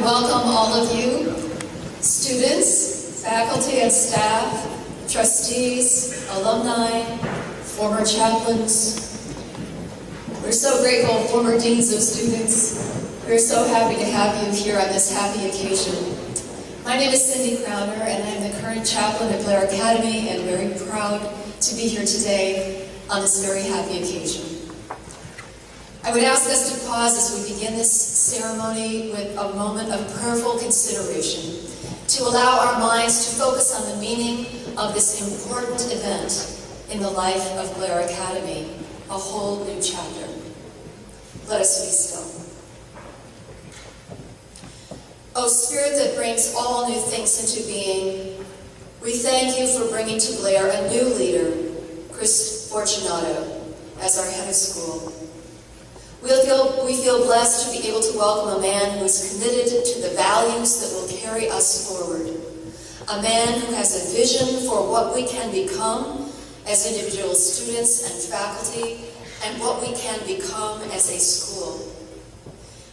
welcome all of you, students, faculty and staff, trustees, alumni, former chaplains. We're so grateful, former deans of students. We're so happy to have you here on this happy occasion. My name is Cindy Crowner, and I'm the current chaplain at Blair Academy, and very proud to be here today on this very happy occasion. I would ask us to pause as we begin this ceremony with a moment of prayerful consideration to allow our minds to focus on the meaning of this important event in the life of Blair Academy, a whole new chapter. Let us be still. O Spirit that brings all new things into being, we thank you for bringing to Blair a new leader, Chris Fortunato, as our head of school. We feel blessed to be able to welcome a man who is committed to the values that will carry us forward. A man who has a vision for what we can become as individual students and faculty, and what we can become as a school.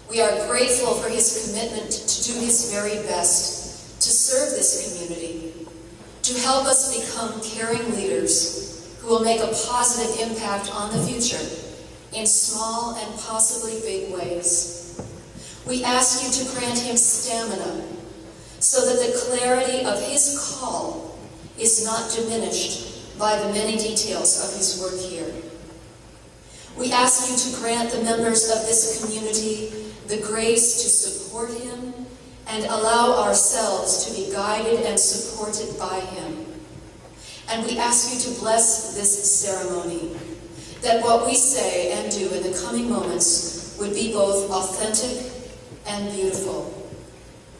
We are grateful for his commitment to do his very best to serve this community, to help us become caring leaders who will make a positive impact on the future in small and possibly big ways. We ask you to grant him stamina so that the clarity of his call is not diminished by the many details of his work here. We ask you to grant the members of this community the grace to support him and allow ourselves to be guided and supported by him. And we ask you to bless this ceremony, that what we say and do in the coming moments would be both authentic and beautiful.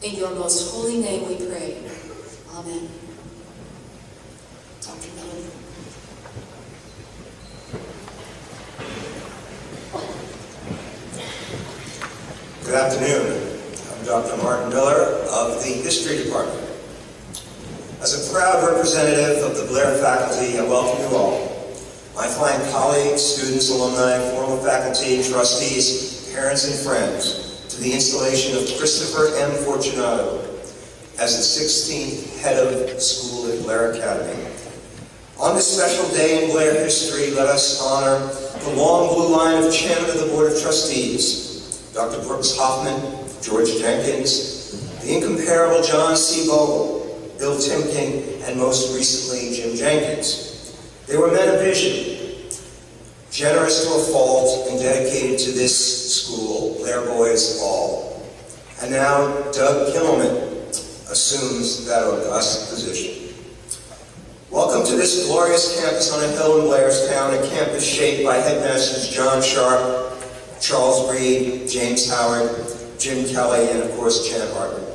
In your most holy name we pray. Amen. Dr. Miller. Good afternoon. I'm Dr. Martin Miller of the History Department. As a proud representative of the Blair faculty, I welcome you all. My fine colleagues, students, alumni, former faculty, trustees, parents, and friends, to the installation of Christopher M. Fortunato as the 16th head of school at Blair Academy. On this special day in Blair history, let us honor the long blue line of chairman of the Board of Trustees, Dr. Brooks Hoffman, George Jenkins, the incomparable John C. Bogle, Bill Timken, and most recently, Jim Jenkins. They were men of vision, generous to a fault, and dedicated to this school, Blair Boys all. And now Doug Kimmelman assumes that august position. Welcome to this glorious campus on a hill in Blairstown, a campus shaped by headmasters John Sharp, Charles Breed, James Howard, Jim Kelly, and of course Jan Hartman.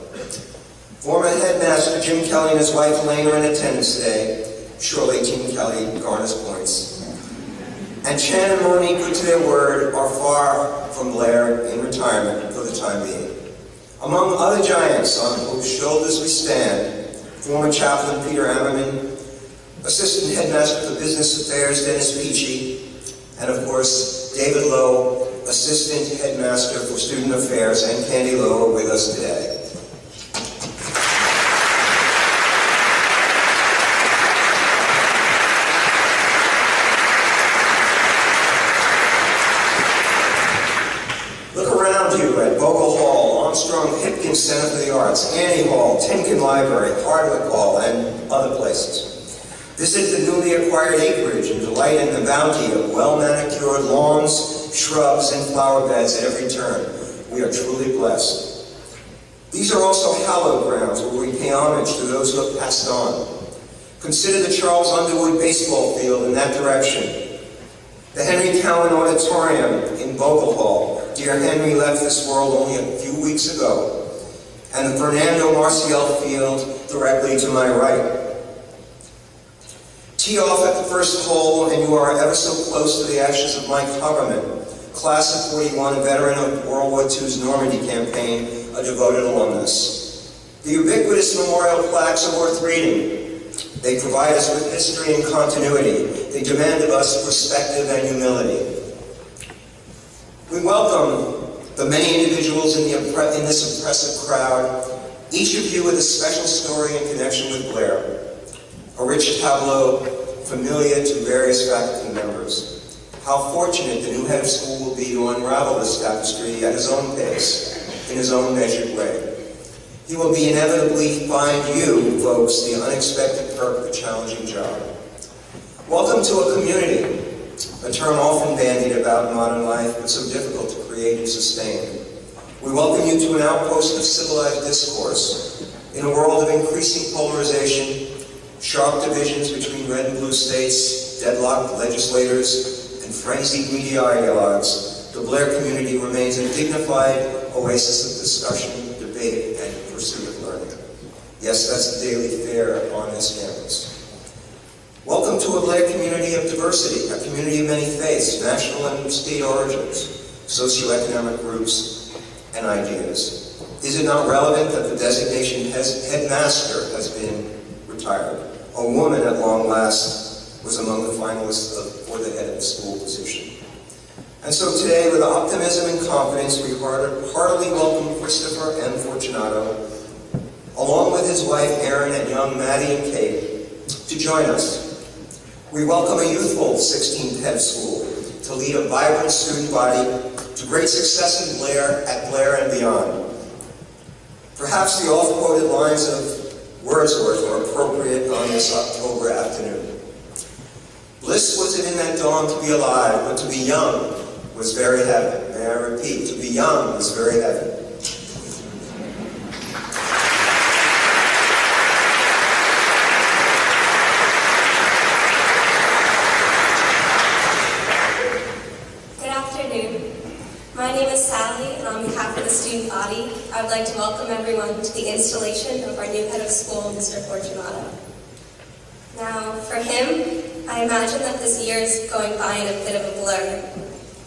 Former headmaster Jim Kelly and his wife Elaine are in attendance today. Surely Team Kelly garners points. And Chan and Monique, good to their word, are far from Blair in retirement for the time being. Among other giants on whose shoulders we stand, former chaplain Peter Ammerman, assistant headmaster for business affairs Dennis Peachy, and of course David Lowe, assistant headmaster for student affairs, and Candy Lowe are with us today. Center for the Arts, Annie Hall, Timken Library, Hardwick Hall, and other places. Visit the newly acquired acreage and delight in the bounty of well-manicured lawns, shrubs, and flower beds at every turn. We are truly blessed. These are also hallowed grounds where we pay homage to those who have passed on. Consider the Charles Underwood baseball field in that direction, the Henry Cowan Auditorium in Bogle Hall. Dear Henry left this world only a few weeks ago. And the Fernando Marcial Field directly to my right. Tee off at the first hole, and you are ever so close to the ashes of Mike Haberman, class of 41, a veteran of World War II's Normandy campaign, a devoted alumnus. The ubiquitous memorial plaques are worth reading. They provide us with history and continuity. They demand of us perspective and humility. We welcome the many individuals in this impressive crowd, each of you with a special story in connection with Blair, a rich tableau familiar to various faculty members. How fortunate the new head of school will be to unravel this tapestry at his own pace, in his own measured way. He will inevitably find you, folks, the unexpected perk of a challenging job. Welcome to a community, a term often bandied about in modern life, but so difficult to create and sustain. We welcome you to an outpost of civilized discourse in a world of increasing polarization, sharp divisions between red and blue states, deadlocked legislators, and frenzied media ideologues. The Blair community remains a dignified oasis of discussion, debate, and pursuit of learning. Yes, that's the daily fare on this campus. Welcome to a Blair community of diversity, a community of many faiths, national and state origins, socioeconomic groups, and ideas. Is it not relevant that the designation headmaster has been retired? A woman at long last was among the finalists for the head of the school position. And so today, with optimism and confidence, we heartily welcome Christopher M. Fortunato, along with his wife Erin and young Maddie and Kate, to join us. We welcome a youthful 16th head of school to lead a vibrant student body to great success in Blair and beyond. Perhaps the oft-quoted lines of Wordsworth are appropriate on this October afternoon. Bliss was it in that dawn to be alive, but to be young was very heaven. May I repeat, to be young was very heaven. My name is Sally, and on behalf of the student body, I would like to welcome everyone to the installation of our new head of school, Mr. Fortunato. Now, for him, I imagine that this year is going by in a bit of a blur,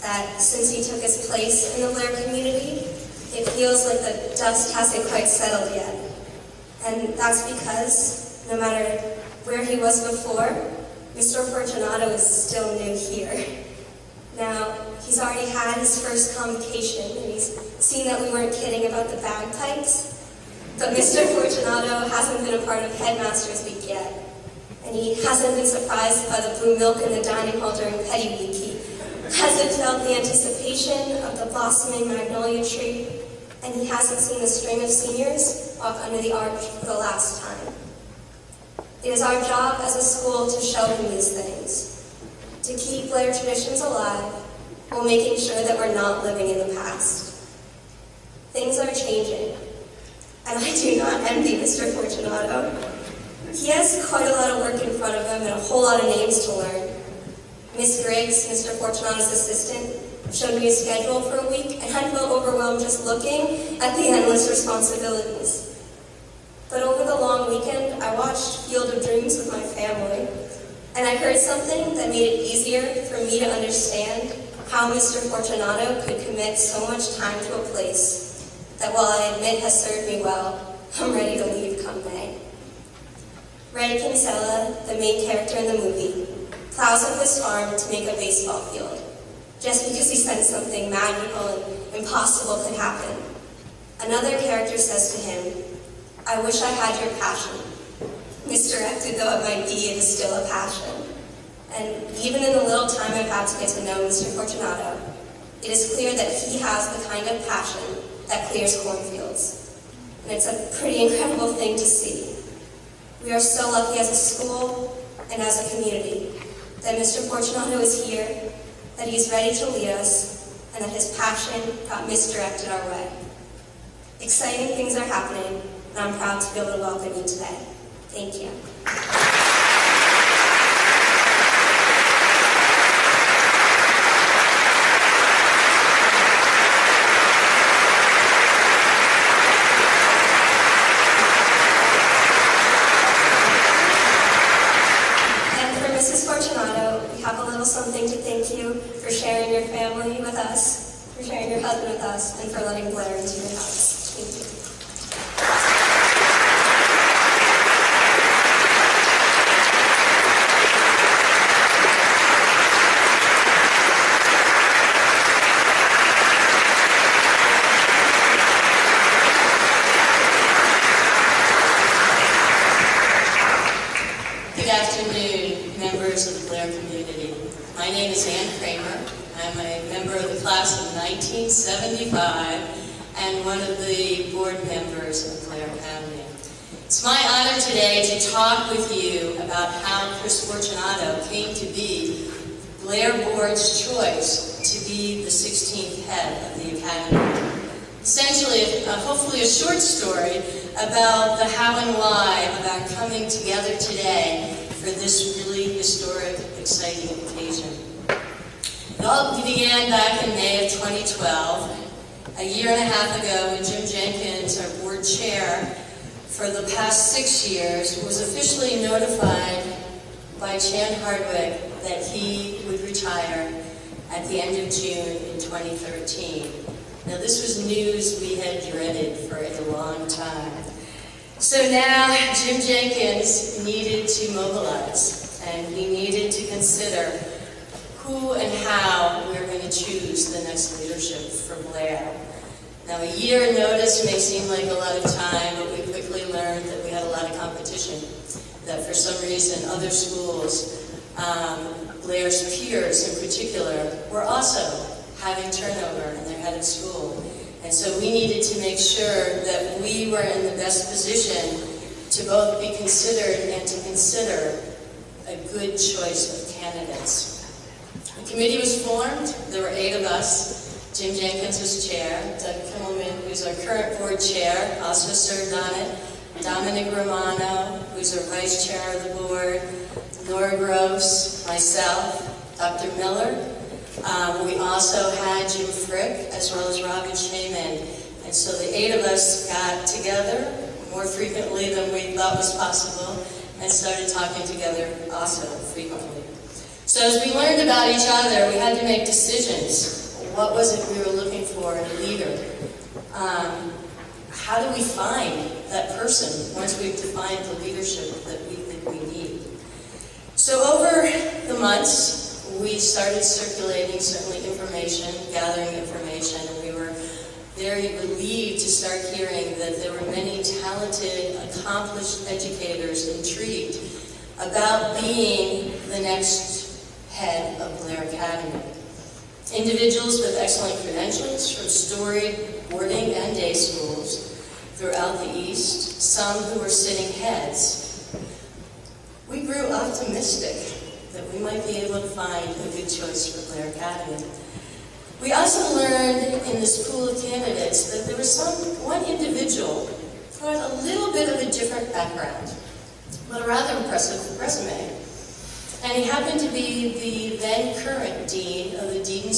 that since he took his place in the Blair community, it feels like the dust hasn't quite settled yet. And that's because, no matter where he was before, Mr. Fortunato is still new here. Now, he's already had his first convocation, and he's seen that we weren't kidding about the bagpipes. But Mr. Fortunato hasn't been a part of Headmaster's Week yet. And he hasn't been surprised by the blue milk in the dining hall during Petty Week. He hasn't felt the anticipation of the blossoming magnolia tree. And he hasn't seen the string of seniors walk under the arch for the last time. It is our job as a school to show him these things, to keep Blair traditions alive while making sure that we're not living in the past. Things are changing, and I do not envy Mr. Fortunato. He has quite a lot of work in front of him and a whole lot of names to learn. Miss Griggs, Mr. Fortunato's assistant, showed me a schedule for a week, and I felt overwhelmed just looking at the endless responsibilities. But over the long weekend, I watched Field of Dreams with my family, and I heard something that made it easier for me to understand how Mr. Fortunato could commit so much time to a place that, while I admit has served me well, I'm ready to leave come May. Red Kinsella, the main character in the movie, plows up his farm to make a baseball field, just because he said something magical and impossible could happen. Another character says to him, "I wish I had your passion." Misdirected though it might be, it is still a passion. And even in the little time I've had to get to know Mr. Fortunato, it is clear that he has the kind of passion that clears cornfields. And it's a pretty incredible thing to see. We are so lucky as a school and as a community that Mr. Fortunato is here, that he's ready to lead us, and that his passion got misdirected our way. Exciting things are happening, and I'm proud to be able to welcome you today. Thank you. And for Mrs. Fortunato, we have a little something to thank you for sharing your family with us, for sharing your husband with us, and for letting Blair into your house. Thank you. My name is Ann Kramer. I'm a member of the class of 1975 and one of the board members of Blair Academy. It's my honor today to talk with you about how Chris Fortunato came to be Blair Board's choice to be the 16th head of the Academy. Essentially, hopefully a short story about the how and why of our coming together today for this really historic, exciting occasion. It all began back in May of 2012, a year and a half ago when Jim Jenkins, our board chair, for the past 6 years, was officially notified by Chan Hardwick that he would retire at the end of June in 2013. Now this was news we had dreaded for a long time. So now Jim Jenkins needed to mobilize, and he needed to consider who and how we were going to choose the next leadership for Blair. Now a year notice may seem like a lot of time, but we quickly learned that we had a lot of competition, that for some reason other schools, Blair's peers in particular, were also having turnover in their head of school. And so we needed to make sure that we were in the best position to both be considered and to consider a good choice of candidates. The committee was formed. There were 8 of us. Jim Jenkins was chair. Doug Kimmelman, who's our current board chair, also served on it. Dominic Romano, who's our vice chair of the board. Nora Gross, myself, Dr. Miller. We also had Jim Frick, as well as Robin Shaman. And so the 8 of us got together more frequently than we thought was possible and started talking together also frequently. So as we learned about each other, we had to make decisions. What was it we were looking for in a leader? How do we find that person once we've defined the leadership that we think we need? So over the months, we started circulating, certainly information, gathering information, and we were very relieved to start hearing that there were many talented, accomplished educators intrigued about being the next head of Blair Academy. Individuals with excellent credentials from storied boarding and day schools throughout the East, some who were sitting heads. We grew optimistic that we might be able to find a good choice for Blair Academy. We also learned in this pool of candidates that there was one individual who had a little bit of a different background, but a rather impressive resume. And he happened to be the then current dean of the dean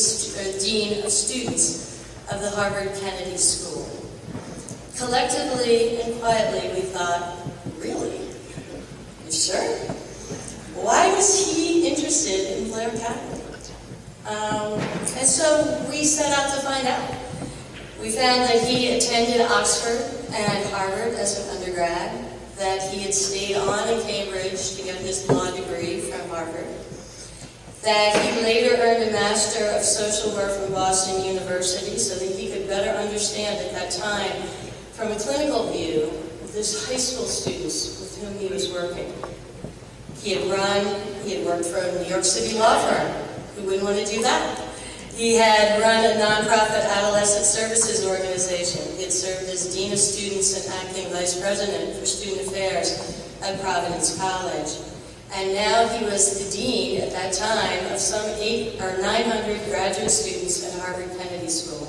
of students of the Harvard Kennedy School. Collectively and quietly, we thought, really? You sure? Why was he interested in Blair Academy? And so we set out to find out. We found that he attended Oxford and Harvard as an undergrad, that he had stayed on in Cambridge to get his law degree from Harvard, that he later earned a Master of Social Work from Boston University so that he could better understand at that time, from a clinical view, these high school students with whom he was working. He had worked for a New York City law firm. Who wouldn't want to do that? He had run a nonprofit adolescent services organization. He had served as Dean of Students and Acting Vice President for Student Affairs at Providence College. And now he was the Dean at that time of some 800 or 900 graduate students at Harvard Kennedy School.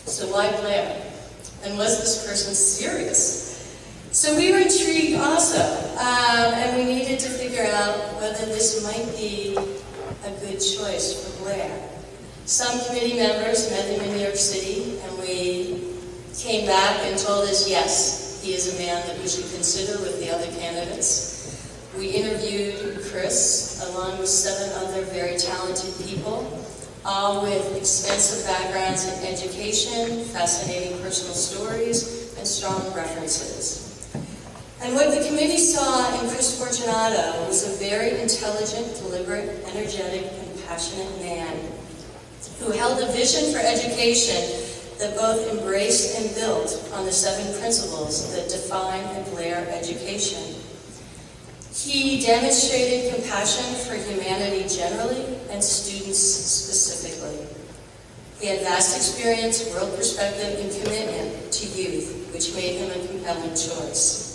So why Blair? And was this person serious? So we were intrigued also, and we needed to figure out whether this might be a good choice for Blair. Some committee members met him in New York City, and we came back and told us, yes, he is a man that we should consider with the other candidates. We interviewed Chris, along with 7 other very talented people, all with extensive backgrounds in education, fascinating personal stories, and strong references. And what the committee saw in Chris Fortunato was a very intelligent, deliberate, energetic, and passionate man who held a vision for education that both embraced and built on the 7 principles that define a Blair education. He demonstrated compassion for humanity generally and students specifically. He had vast experience, world perspective, and commitment to youth, which made him a compelling choice.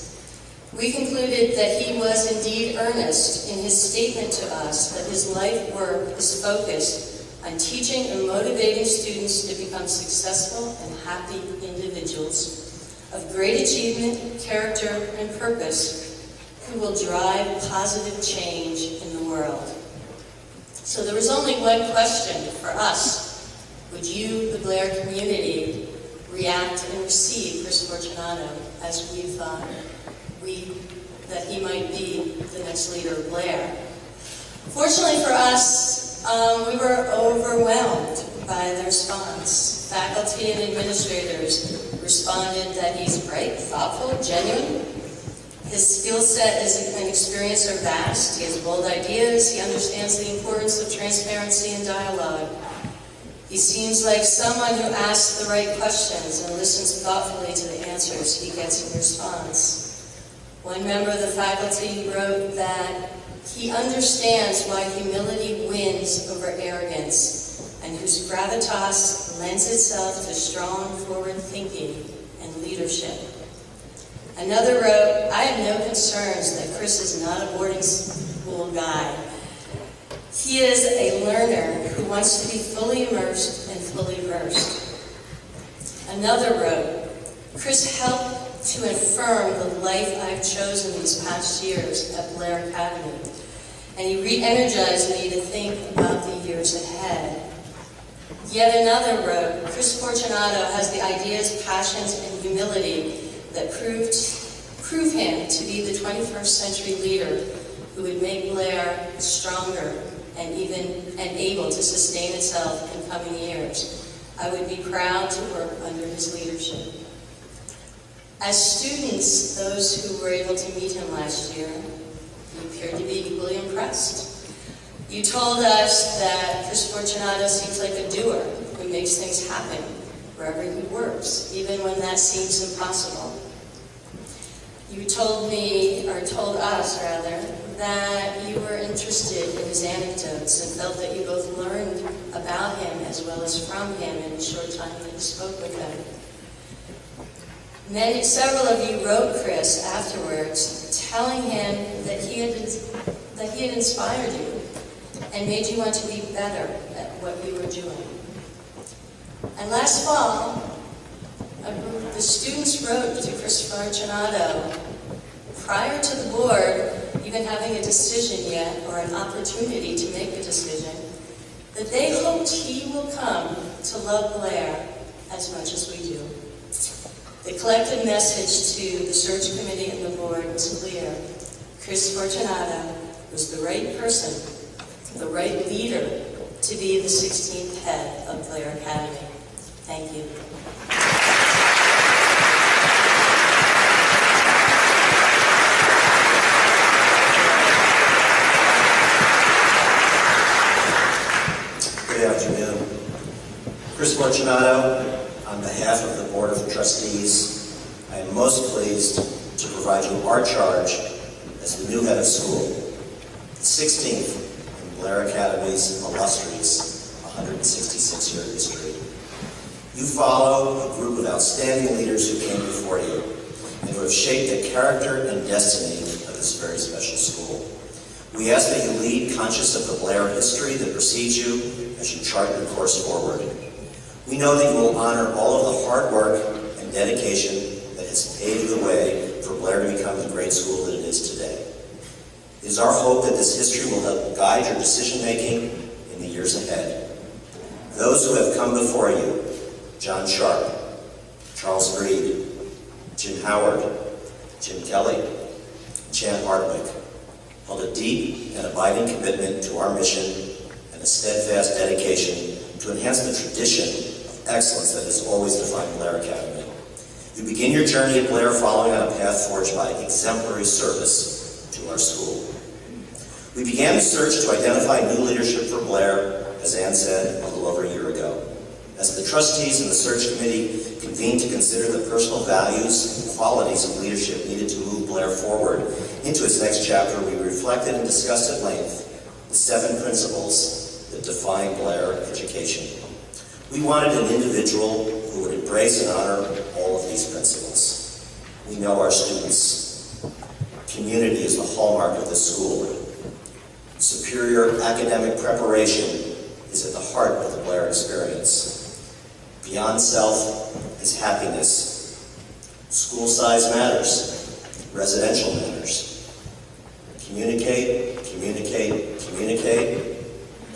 We concluded that he was indeed earnest in his statement to us that his life work is focused on teaching and motivating students to become successful and happy individuals of great achievement, character, and purpose who will drive positive change in the world. So there was only one question for us. Would you, the Blair community, react and receive Chris Fortunato as we thought that he might be the next leader of Blair? Fortunately for us, we were overwhelmed by the response. Faculty and administrators responded that he's bright, thoughtful, genuine. His skill set and experience are vast. He has bold ideas. He understands the importance of transparency and dialogue. He seems like someone who asks the right questions and listens thoughtfully to the answers he gets in response. One member of the faculty wrote that he understands why humility wins over arrogance and whose gravitas lends itself to strong forward thinking and leadership. Another wrote, I have no concerns that Chris is not a boarding school guy. He is a learner who wants to be fully immersed and fully versed. Another wrote, Chris helped to affirm the life I've chosen these past years at Blair Academy, and he re-energized me to think about the years ahead. Yet another wrote, Chris Fortunato has the ideas, passions, and humility that prove him to be the 21st century leader who would make Blair stronger and able to sustain itself in coming years. I would be proud to work under his leadership. As students, those who were able to meet him last year, you appeared to be equally impressed. You told us that Chris Fortunato seems like a doer who makes things happen wherever he works, even when that seems impossible. You told us, that you were interested in his anecdotes and felt that you both learned about him as well as from him in the short time that you spoke with him. Several of you wrote Chris afterwards, telling him that he had inspired you and made you want to be better at what you were doing. And last fall, the students wrote to Chris Fortunato, prior to the board even having a decision yet or an opportunity to make a decision, that they hoped he will come to love Blair as much as we do. The collective message to the search committee and the board was clear. Chris Fortunato was the right person, the right leader to be the 16th head of Blair Academy. Thank you. Good afternoon. Chris Fortunato, on behalf of the Board of Trustees, I am most pleased to provide you our charge as the new head of school, the 16th in Blair Academy's illustrious 166-year history. You follow a group of outstanding leaders who came before you and who have shaped the character and destiny of this very special school. We ask that you lead conscious of the Blair history that precedes you as you chart your course forward. We know that you will honor all of the hard work and dedication that has paved the way for Blair to become the great school that it is today. It is our hope that this history will help guide your decision-making in the years ahead. Those who have come before you, John Sharp, Charles Reed, Jim Howard, Jim Kelly, Chan Hardwick, held a deep and abiding commitment to our mission and a steadfast dedication to enhance the tradition of excellence that has always defined Blair Academy. You begin your journey at Blair following on a path forged by exemplary service to our school. We began the search to identify new leadership for Blair, as Ann said, a little over a year ago. As the trustees and the search committee convened to consider the personal values and qualities of leadership needed to move Blair Blair forward into its next chapter, we reflected and discussed at length the 7 principles that define Blair education. We wanted an individual who would embrace and honor all of these principles. We know our students. Community is the hallmark of this school. Superior academic preparation is at the heart of the Blair experience. Beyond self is happiness. School size matters. Residential matters. Communicate, communicate, communicate.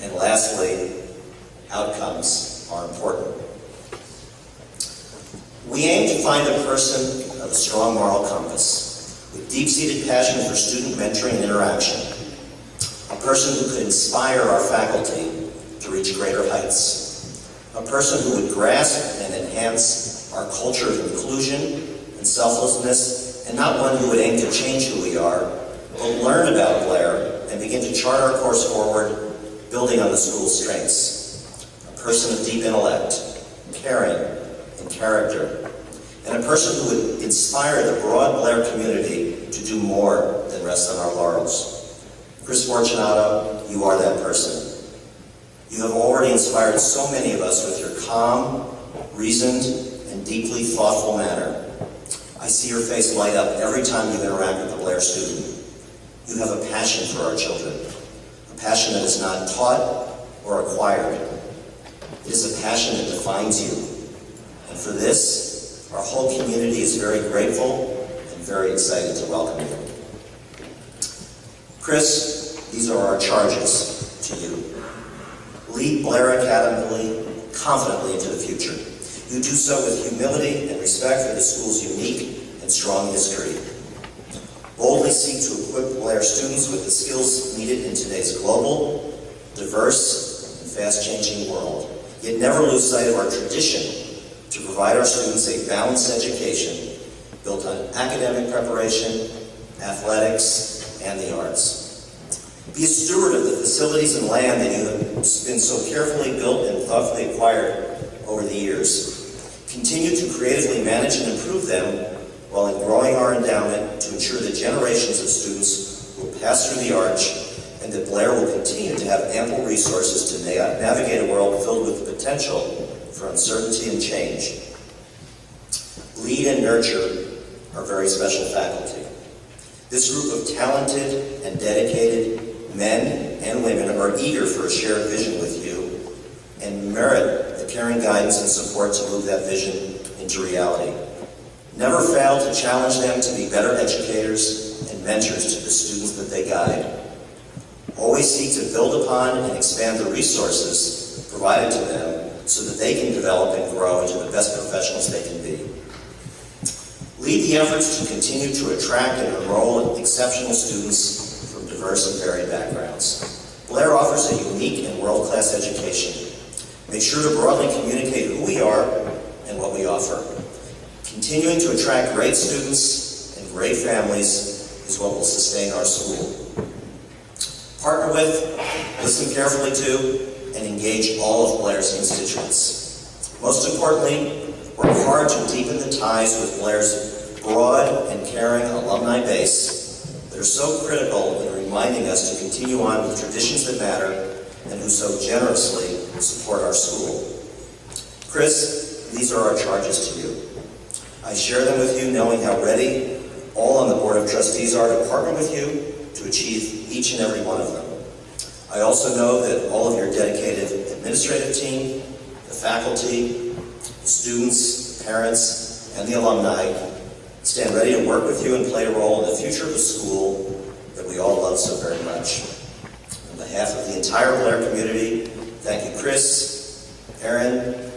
And lastly, outcomes are important. We aim to find a person of a strong moral compass, with deep-seated passion for student mentoring and interaction, a person who could inspire our faculty to reach greater heights, a person who would grasp and enhance our culture of inclusion and selflessness, and not one who would aim to change who we are, but learn about Blair and begin to chart our course forward, building on the school's strengths. A person of deep intellect, caring, and character, and a person who would inspire the broad Blair community to do more than rest on our laurels. Chris Fortunato, you are that person. You have already inspired so many of us with your calm, reasoned, and deeply thoughtful manner. I see your face light up every time you interact with a Blair student. You have a passion for our children, a passion that is not taught or acquired. It is a passion that defines you. And for this, our whole community is very grateful and very excited to welcome you. Chris, these are our charges to you. Lead Blair academically, confidently into the future. You do so with humility and respect for the school's unique and strong history. Boldly seek to equip Blair students with the skills needed in today's global, diverse, and fast-changing world. Yet never lose sight of our tradition to provide our students a balanced education built on academic preparation, athletics, and the arts. Be a steward of the facilities and land that you have been so carefully built and thoughtfully acquired over the years. Continue to creatively manage and improve them while growing our endowment to ensure that generations of students will pass through the arch and that Blair will continue to have ample resources to navigate a world filled with the potential for uncertainty and change. Lead and nurture our very special faculty. This group of talented and dedicated men and women are eager for a shared vision with you and merit the caring guidance and support to move that vision into reality. Never fail to challenge them to be better educators and mentors to the students that they guide. Always seek to build upon and expand the resources provided to them so that they can develop and grow into the best professionals they can be. Lead the efforts to continue to attract and enroll exceptional students from diverse and varied backgrounds. Blair offers a unique and world-class education. Make sure to broadly communicate who we are and what we offer. Continuing to attract great students and great families is what will sustain our school. Partner with, listen carefully to, and engage all of Blair's constituents. Most importantly, work hard to deepen the ties with Blair's broad and caring alumni base that are so critical in reminding us to continue on with traditions that matter and who so generously support our school. Chris, these are our charges to you. I share them with you knowing how ready all on the Board of Trustees are to partner with you to achieve each and every one of them. I also know that all of your dedicated administrative team, the faculty, the students, parents, and the alumni stand ready to work with you and play a role in the future of the school that we all love so very much. On behalf of the entire Blair community, thank you, Chris, Aaron,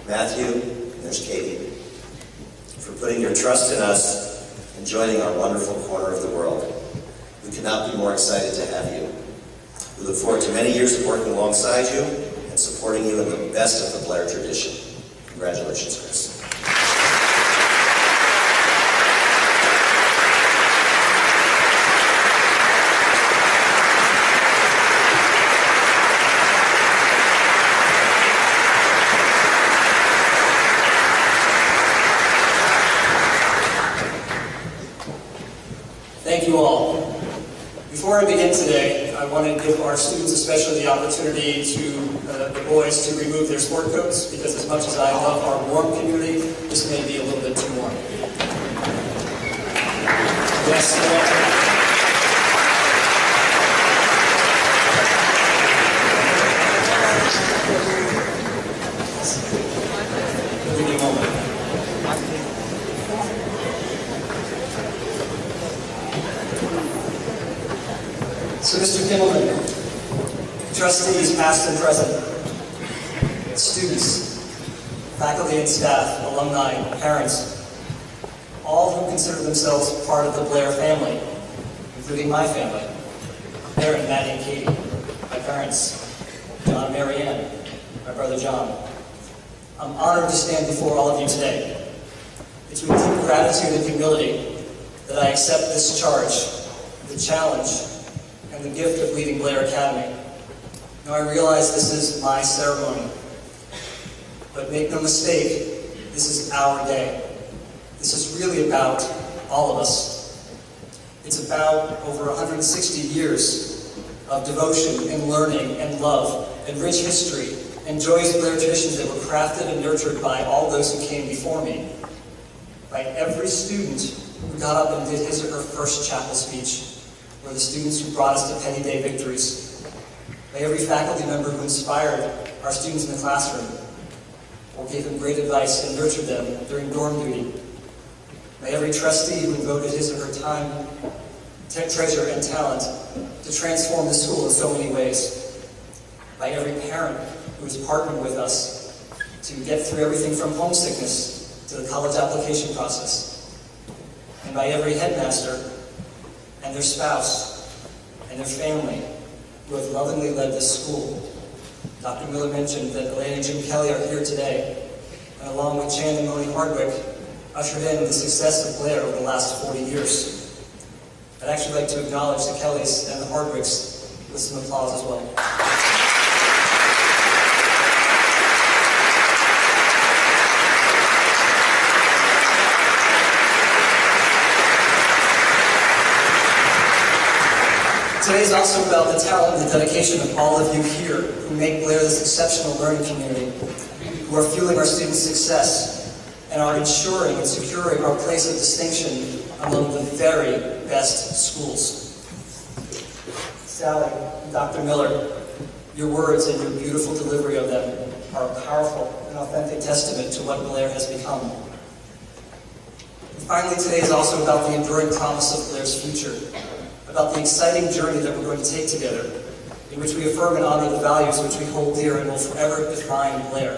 Matthew, and there's Katie, for putting your trust in us and joining our wonderful corner of the world. We could not be more excited to have you. We look forward to many years of working alongside you and supporting you in the best of the Blair tradition. Congratulations, Chris. Thank you all. Before I begin today, I want to give our students especially the opportunity the boys to remove their sport coats, because as much as I love our warm community, this may be a little bit too warm. Yes, give me a moment. So, Mr. Kimmelman, trustees past and present, students, faculty and staff, alumni, parents, all who consider themselves part of the Blair family, including my family, Aaron, Maddie, and Katie, my parents, John and Mary Ann, my brother John. I'm honored to stand before all of you today. It's with deep gratitude and humility that I accept this charge, the challenge, and the gift of leading Blair Academy. Now I realize this is my ceremony, but make no mistake, this is our day. This is really about all of us. It's about over 160 years of devotion and learning and love and rich history and joyous Blair traditions that were crafted and nurtured by all those who came before me, by every student who got up and did his or her first chapel speech, or the students who brought us to Penny Day victories, by every faculty member who inspired our students in the classroom, or gave them great advice and nurtured them during dorm duty, by every trustee who devoted his or her time, treasure, and talent to transform the school in so many ways, by every parent who has partnered with us to get through everything from homesickness to the college application process, and by every headmaster and their spouse and their family who have lovingly led this school. Dr. Miller mentioned that Elaine and Jim Kelly are here today, and along with Chan and Monique Hardwick, ushered in the success of Blair over the last 40 years. I'd actually like to acknowledge the Kellys and the Hardwicks with some applause as well. Today is also about the talent and the dedication of all of you here who make Blair this exceptional learning community, who are fueling our students' success and are ensuring and securing our place of distinction among the very best schools. Sally and Dr. Miller, your words and your beautiful delivery of them are a powerful and authentic testament to what Blair has become. And finally, today is also about the enduring promise of Blair's future, about the exciting journey that we're going to take together, in which we affirm and honor the values which we hold dear and will forever define Blair,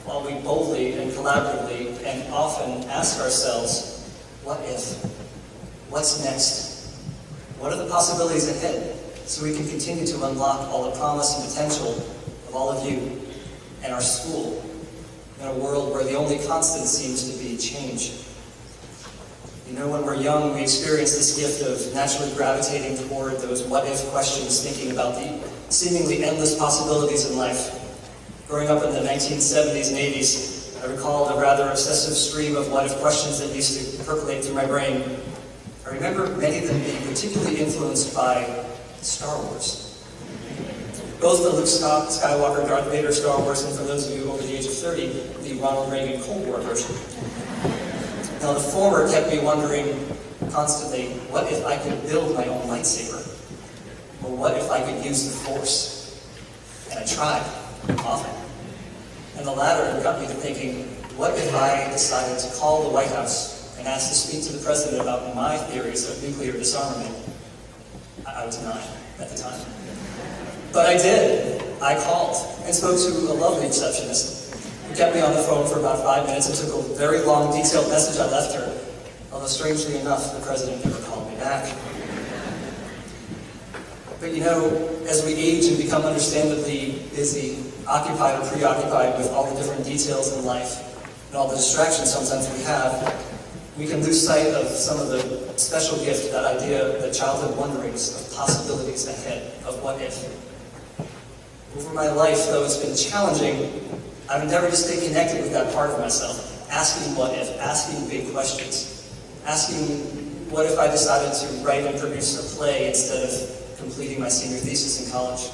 while we boldly and collaboratively and often ask ourselves, what if? What's next? What are the possibilities ahead, so we can continue to unlock all the promise and potential of all of you and our school in a world where the only constant seems to be change. You know, when we're young, we experience this gift of naturally gravitating toward those what-if questions, thinking about the seemingly endless possibilities in life. Growing up in the 1970s and 80s, I recall a rather obsessive stream of what-if questions that used to percolate through my brain. I remember many of them being particularly influenced by Star Wars. Both the Luke Skywalker, Darth Vader Star Wars, and for those of you over the age of 30, the Ronald Reagan Cold War version. Now, the former kept me wondering constantly, what if I could build my own lightsaber? Or what if I could use the Force? And I tried, often. And the latter got me to thinking, what if I decided to call the White House and ask to speak to the President about my theories of nuclear disarmament? I was 9 at the time. But I did. I called and spoke to a lovely receptionist who kept me on the phone for about 5 minutes and took a very long, detailed message I left her, although strangely enough, the President never called me back. But you know, as we age and become understandably busy, occupied or preoccupied with all the different details in life and all the distractions sometimes we can lose sight of some of the special gift, that idea, the childhood wonderings of possibilities ahead, of what if. Over my life, though it's been challenging, I've endeavored to stay connected with that part of myself, asking what if, asking big questions, asking What if I decided to write and produce a play instead of completing my senior thesis in college?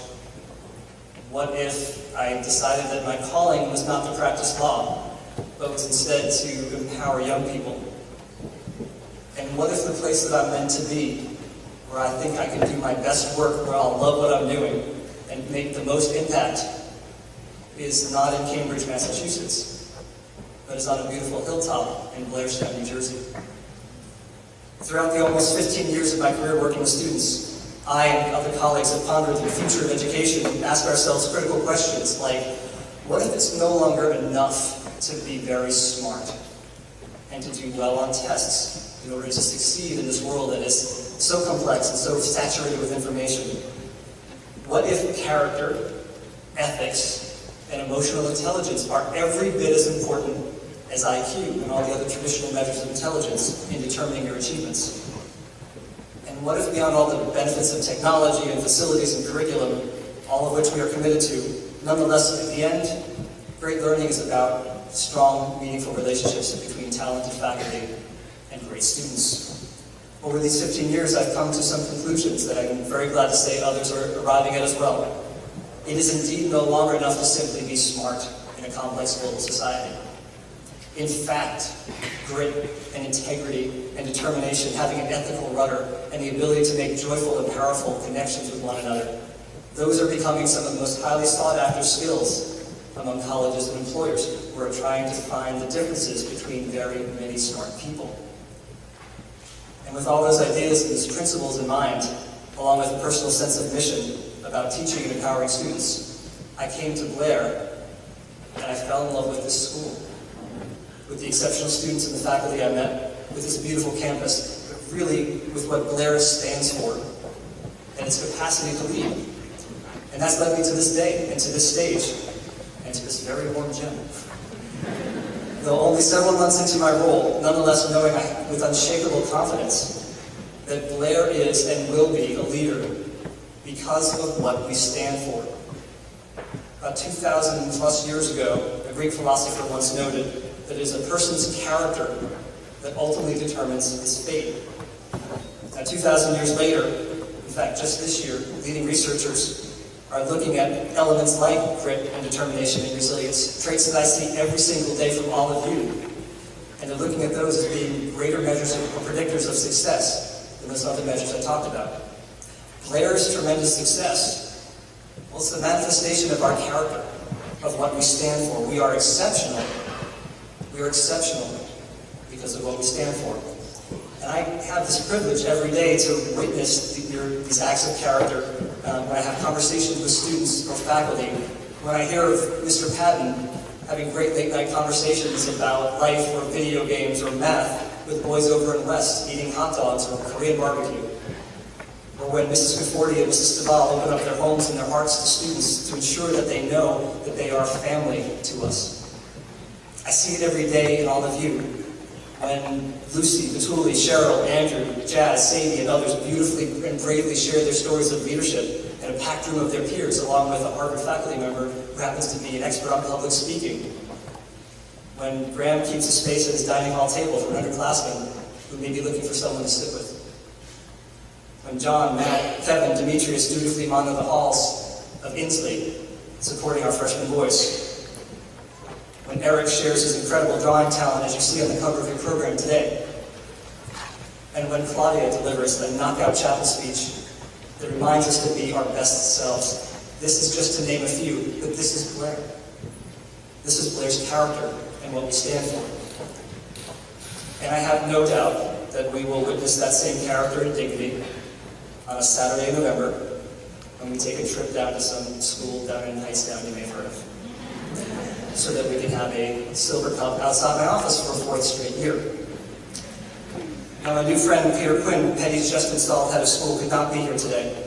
What if I decided that my calling was not to practice law, but was instead to empower young people? And what if the place that I'm meant to be, where I think I can do my best work, where I'll love what I'm doing, and make the most impact, is not in Cambridge, Massachusetts, but is on a beautiful hilltop in Blairstown, New Jersey. Throughout the almost 15 years of my career working with students, I and other colleagues have pondered the future of education and asked ourselves critical questions like, what if it's no longer enough to be very smart and to do well on tests in order to succeed in this world that is so complex and so saturated with information? What if character, ethics, and emotional intelligence are every bit as important as IQ and all the other traditional measures of intelligence in determining your achievements? And what if beyond all the benefits of technology and facilities and curriculum, all of which we are committed to, nonetheless, at the end, great learning is about strong, meaningful relationships between talented faculty and great students. Over these 15 years, I've come to some conclusions that I'm very glad to say others are arriving at as well. It is indeed no longer enough to simply be smart in a complex global society. In fact, grit and integrity and determination, having an ethical rudder, and the ability to make joyful and powerful connections with one another, those are becoming some of the most highly sought after skills among colleges and employers who are trying to find the differences between very many smart people. And with all those ideas and those principles in mind, along with a personal sense of mission about teaching and empowering students, I came to Blair and I fell in love with this school, with the exceptional students and the faculty I met, with this beautiful campus, but really with what Blair stands for and its capacity to lead. And that's led me to this day and to this stage and to this very warm gym. Though only several months into my role, nonetheless knowing with unshakable confidence that Blair is and will be a leader because of what we stand for. About 2,000 plus years ago, a Greek philosopher once noted that it is a person's character that ultimately determines his fate. Now, 2,000 years later, in fact, just this year, leading researchers are looking at elements like grit and determination and resilience, traits that I see every single day from all of you. And they're looking at those as being greater measures or predictors of success than those other measures I talked about. Blair's tremendous success, well, it's the manifestation of our character, of what we stand for. We are exceptional. We are exceptional because of what we stand for. And I have this privilege every day to witness these acts of character when I have conversations with students or faculty. When I hear of Mr. Patton having great late-night conversations about life or video games or math with boys over in West eating hot dogs or Korean barbecue. Or when Mrs. Conforti and Mrs. Staval open up their homes and their hearts to students to ensure that they know that they are family to us. I see it every day in all of you. When Lucy, Batuli, Cheryl, Andrew, Jazz, Sadie, and others beautifully and bravely share their stories of leadership in a packed room of their peers, along with a Harvard faculty member who happens to be an expert on public speaking. When Graham keeps a space at his dining hall table for underclassmen who may be looking for someone to sit with. When John, Matt, Kevin, Demetrius dutifully monitor the halls of Inslee, supporting our freshman voice. When Eric shares his incredible drawing talent, as you see on the cover of your program today. And when Claudia delivers the knockout chapel speech that reminds us to be our best selves. This is just to name a few, but this is Blair. This is Blair's character and what we stand for. And I have no doubt that we will witness that same character and dignity on a Saturday in November when we take a trip down to some school down in Hightstown you may have heard of, so that we can have a silver cup outside my office for a fourth straight year. Now, my new friend Peter Quinn, Petty's just installed head of school, could not be here today.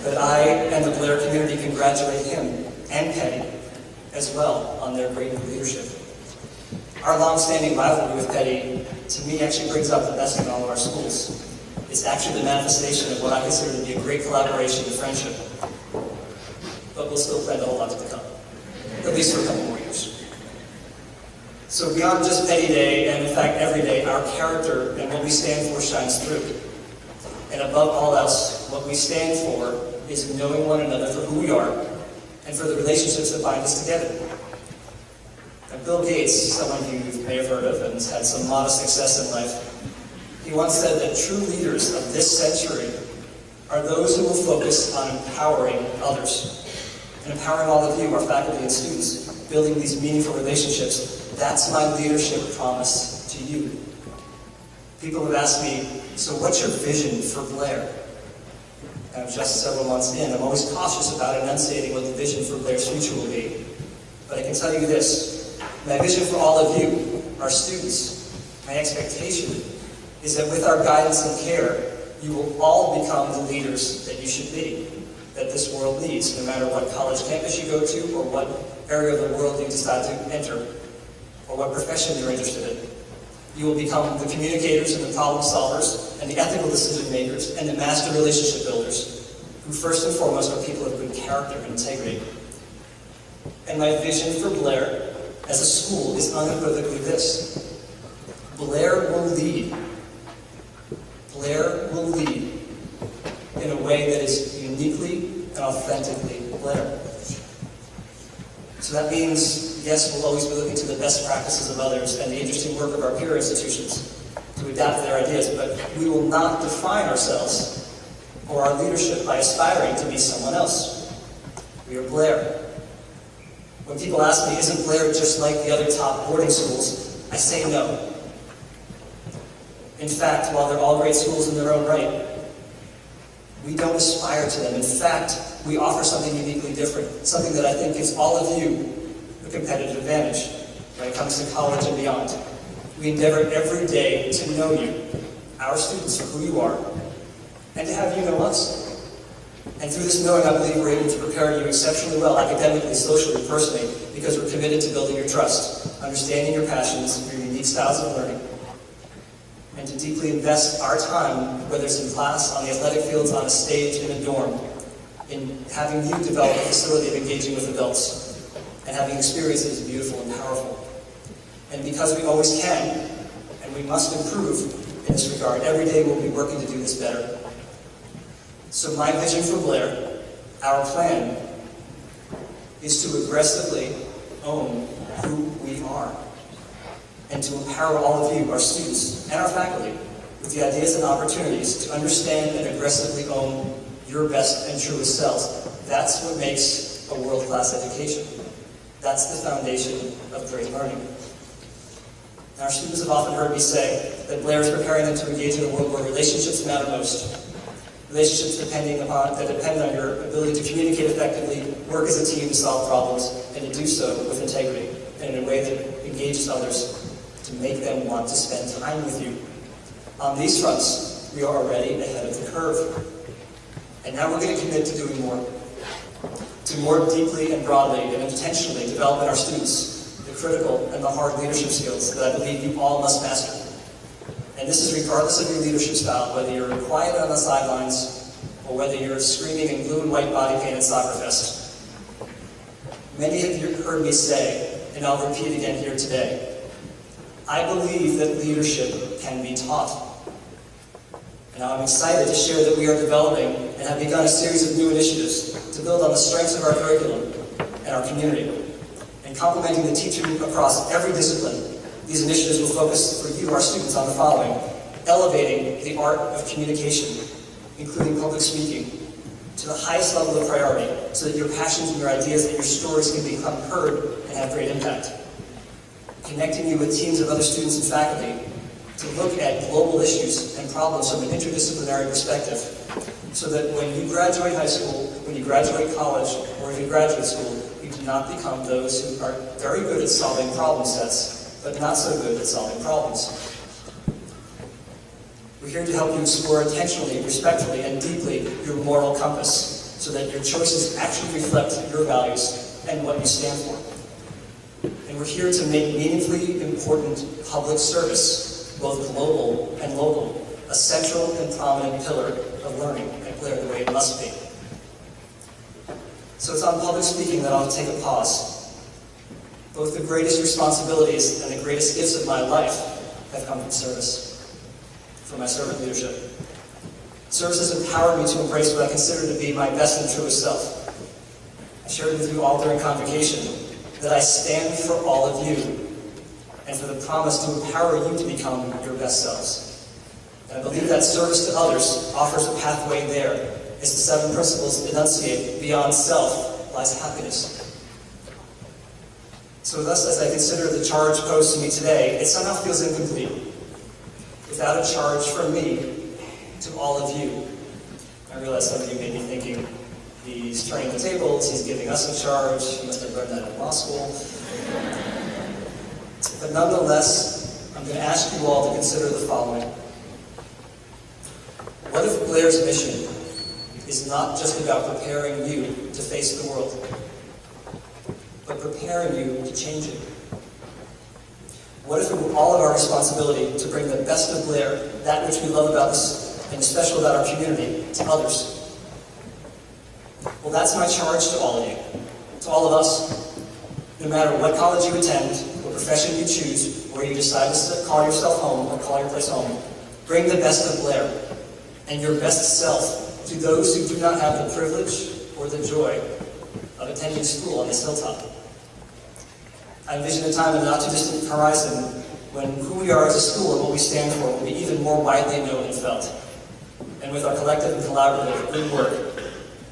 But I and the Blair community congratulate him and Petty as well on their great leadership. Our long-standing rivalry with Petty, to me, actually brings out the best in all of our schools. It's actually the manifestation of what I consider to be a great collaboration and friendship. But we'll still plan to hold on to the cup, at least for a couple more years. So beyond just any day, and in fact every day, our character and what we stand for shines through. And above all else, what we stand for is knowing one another for who we are and for the relationships that bind us together. Now, Bill Gates, someone you may have heard of and has had some modest success in life, he once said that true leaders of this century are those who will focus on empowering others. And empowering all of you, our faculty and students, building these meaningful relationships. That's my leadership promise to you. People have asked me, so what's your vision for Blair? And I'm just several months in. I'm always cautious about enunciating what the vision for Blair's future will be. But I can tell you this. My vision for all of you, our students, my expectation is that with our guidance and care, you will all become the leaders that you should be, that this world needs, no matter what college campus you go to or what area of the world you decide to enter, or what profession you're interested in. You will become the communicators and the problem solvers and the ethical decision makers and the master relationship builders, who first and foremost are people of good character and integrity. And my vision for Blair as a school is unequivocally this. Blair will lead. Blair will lead in a way that is uniquely and authentically Blair. So that means, yes, we'll always be looking to the best practices of others and the interesting work of our peer institutions to adapt their ideas, but we will not define ourselves or our leadership by aspiring to be someone else. We are Blair. When people ask me, isn't Blair just like the other top boarding schools? I say no. In fact, while they're all great schools in their own right, we don't aspire to them. In fact, we offer something uniquely different, something that I think gives all of you a competitive advantage when it comes to college and beyond. We endeavor every day to know you, our students, for who you are, and to have you know us. And through this knowing, I believe we're able to prepare you exceptionally well, academically, socially, personally, because we're committed to building your trust, understanding your passions, your unique styles of learning, and to deeply invest our time, whether it's in class, on the athletic fields, on a stage, in a dorm, in having you develop a facility of engaging with adults and having experiences beautiful and powerful. And because we always can, and we must improve in this regard, every day we'll be working to do this better. So my vision for Blair, our plan, is to aggressively own who we are, and to empower all of you, our students, and our faculty, with the ideas and opportunities to understand and aggressively own your best and truest selves. That's what makes a world-class education. That's the foundation of great learning. Now, our students have often heard me say that Blair is preparing them to engage in a world where relationships matter most. Relationships that depend on your ability to communicate effectively, work as a team to solve problems, and to do so with integrity, and in a way that engages others to make them want to spend time with you. On these fronts, we are already ahead of the curve. And now we're going to commit to doing more. To more deeply and broadly and intentionally develop in our students the critical and the hard leadership skills that I believe you all must master. And this is regardless of your leadership style, whether you're quiet on the sidelines or whether you're screaming in blue and white body paint at Soccer Fest. Many of you heard me say, and I'll repeat again here today, I believe that leadership can be taught. And now I'm excited to share that we are developing and have begun a series of new initiatives to build on the strengths of our curriculum and our community. And complementing the teaching across every discipline, these initiatives will focus for you, our students, on the following: elevating the art of communication, including public speaking, to the highest level of priority, so that your passions and your ideas and your stories can become heard and have great impact. Connecting you with teams of other students and faculty to look at global issues and problems from an interdisciplinary perspective, so that when you graduate high school, when you graduate college, or even graduate school, you do not become those who are very good at solving problem sets, but not so good at solving problems. We're here to help you explore intentionally, respectfully, and deeply your moral compass, so that your choices actually reflect your values and what you stand for. And we're here to make meaningfully important public service, both global and local, a central and prominent pillar of learning at Blair the way it must be. So it's on public speaking that I'll take a pause. Both the greatest responsibilities and the greatest gifts of my life have come from service, from my servant leadership. Service has empowered me to embrace what I consider to be my best and truest self. I shared with you all during convocation that I stand for all of you and for the promise to empower you to become your best selves. And I believe that service to others offers a pathway there, as the 7 principles enunciate: beyond self lies happiness. So thus, as I consider the charge posed to me today, it somehow feels incomplete without a charge from me to all of you. I realize some of you may be thinking, he's turning the tables, he's giving us a charge, he must have learned that in law school. But nonetheless, I'm going to ask you all to consider the following. What if Blair's mission is not just about preparing you to face the world, but preparing you to change it? What if it were all of our responsibility to bring the best of Blair, that which we love about us, and especially about our community, to others? Well, that's my charge to all of you, to all of us. No matter what college you attend, what profession you choose, where you decide to call yourself home or call your place home, bring the best of Blair and your best self to those who do not have the privilege or the joy of attending school on this hilltop. I envision a time in the not-too-distant horizon when who we are as a school and what we stand for will be even more widely known and felt. And with our collective and collaborative good work,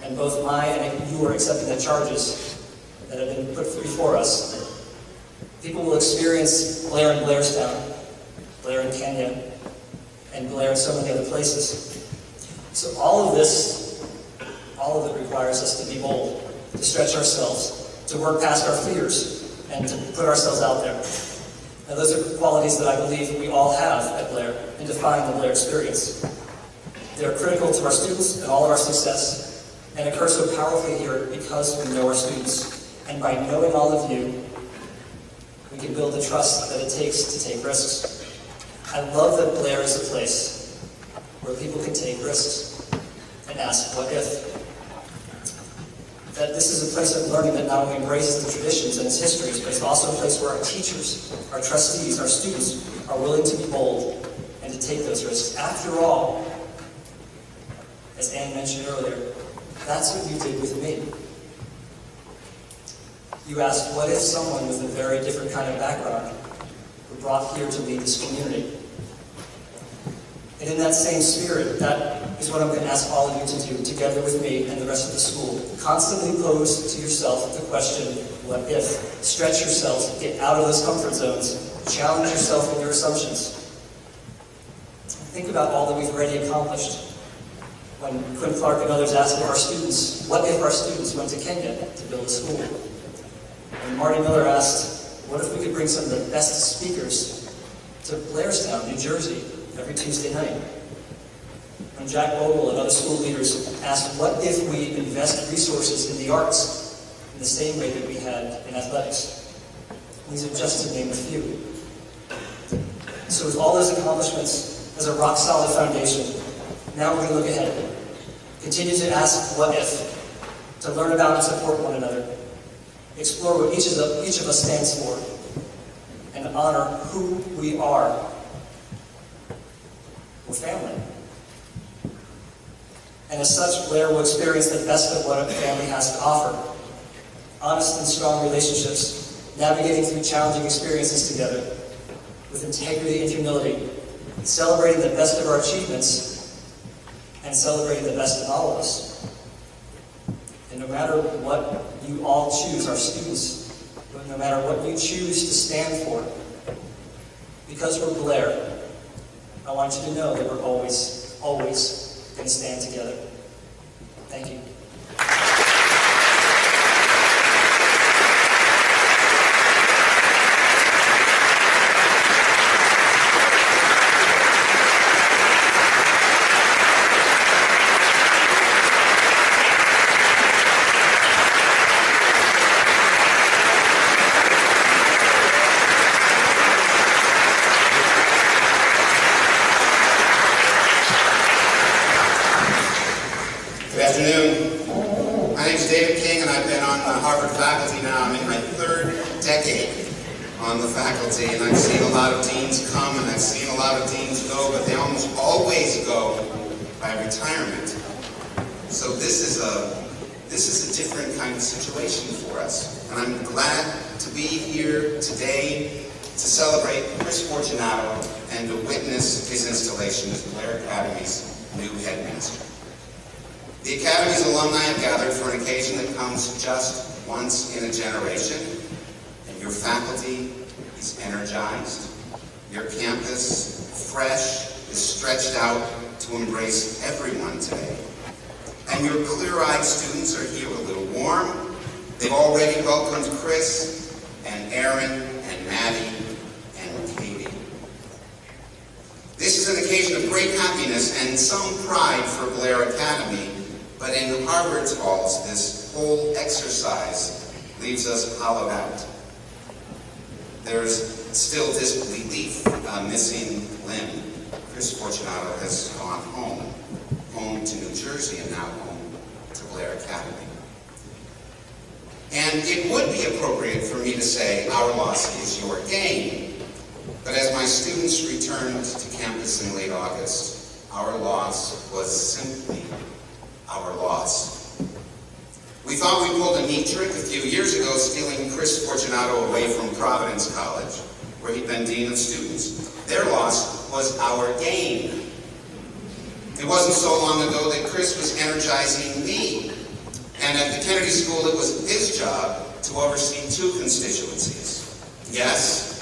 and both I and you are accepting the charges that have been put before us, people will experience Blair in Blairstown, Blair in Kenya, and Blair in so many other places. So all of it requires us to be bold, to stretch ourselves, to work past our fears, and to put ourselves out there. Now those are qualities that I believe we all have at Blair and define the Blair experience. They are critical to our students and all of our success, and occur so powerfully here because we know our students. And by knowing all of you, we can build the trust that it takes to take risks. I love that Blair is a place where people can take risks and ask, what if? That this is a place of learning that not only embraces the traditions and its histories, but it's also a place where our teachers, our trustees, our students are willing to be bold and to take those risks. After all, as Anne mentioned earlier, that's what you did with me. You asked, what if someone with a very different kind of background were brought here to lead this community? And in that same spirit, that is what I'm going to ask all of you to do, together with me and the rest of the school. Constantly pose to yourself the question, what if? Stretch yourselves, get out of those comfort zones, challenge yourself in your assumptions. Think about all that we've already accomplished. When Quinn Clark and others asked our students, what if our students went to Kenya to build a school? And Marty Miller asked, what if we could bring some of the best speakers to Blairstown, New Jersey, every Tuesday night? When Jack Bogle and other school leaders asked, what if we invest resources in the arts in the same way that we had in athletics? These are just to name a few. So with all those accomplishments as a rock-solid foundation, now we're going to look ahead. Continue to ask, what if? To learn about and support one another. Explore what each of us stands for. And honor who we are. We're family. And as such, Blair will experience the best of what a family has to offer. Honest and strong relationships, navigating through challenging experiences together, with integrity and humility, celebrating the best of our achievements, and celebrating the best in all of us. And no matter what you all choose, our students, no matter what you choose to stand for, because we're Blair, I want you to know that we're always, always going to stand together. Thank you. Good afternoon. My name is David King, and I've been on the Harvard faculty now. I'm in my third decade on the faculty, and I've seen a lot of deans come and I've seen a lot of deans go, but they almost always go by retirement. So this is a different kind of situation for us. And I'm glad to be here today to celebrate Chris Fortunato and to witness his installation as Blair Academy's new headmaster. The Academy's alumni have gathered for an occasion that comes just once in a generation, and your faculty is energized. Your campus, fresh, is stretched out to embrace everyone today. And your clear-eyed students are here a little warm. They've already welcomed Chris and Aaron and Maddie and Katie. This is an occasion of great happiness and some pride for Blair Academy, but in Harvard's halls, this whole exercise leaves us hollowed out. There's still disbelief, a missing limb. Chris Fortunato has gone home to New Jersey and now home to Blair Academy. And it would be appropriate for me to say, our loss is your gain. But as my students returned to campus in late August, our loss was simply our loss. We thought we pulled a neat trick a few years ago, stealing Chris Fortunato away from Providence College, where he'd been dean of students. Their loss was our gain. It wasn't so long ago that Chris was energizing me. And at the Kennedy School, it was his job to oversee two constituencies. Yes,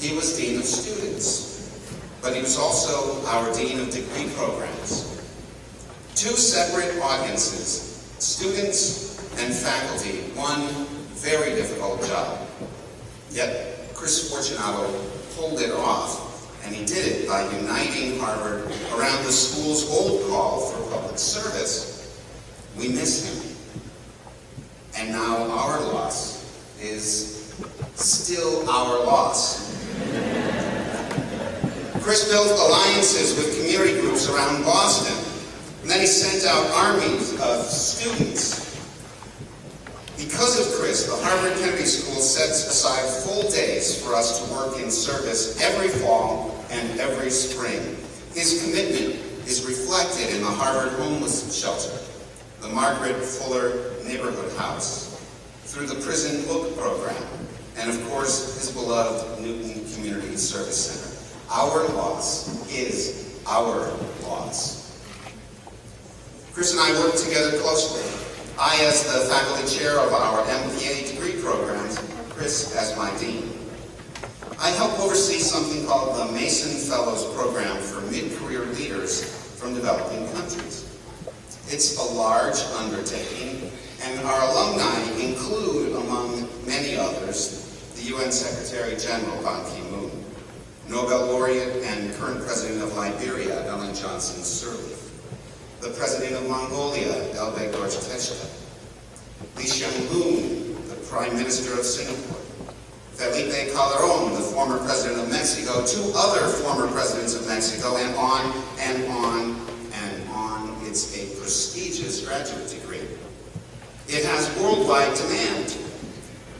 he was dean of students, but he was also our dean of degree programs. Two separate audiences, students and faculty, one very difficult job. Yet Chris Fortunato pulled it off, and he did it by uniting Harvard around the school's old call for public service. We miss him. And now our loss is still our loss. Chris built alliances with community groups around Boston, and then he sent out armies of students. Because of Chris, the Harvard Kennedy School sets aside full days for us to work in service every fall and every spring. His commitment is reflected in the Harvard Homeless Shelter, the Margaret Fuller Neighborhood House, through the Prison Book Program, and of course, his beloved Newton Community Service Center. Our loss is our loss. Chris and I work together closely. I as the faculty chair of our MPA degree programs, Chris as my dean. I help oversee something called the Mason Fellows Program for mid-career leaders from developing countries. It's a large undertaking, and our alumni include, among many others, the UN Secretary General Ban Ki-moon, Nobel laureate and current president of Liberia, Ellen Johnson Sirleaf, the president of Mongolia, Elbek Dorjteshka, Lee Hsien-loong, the prime minister of Singapore, Felipe Calderon, the former president of Mexico, two other former presidents of Mexico, and on and on and on. It's a prestigious graduate degree. It has worldwide demand.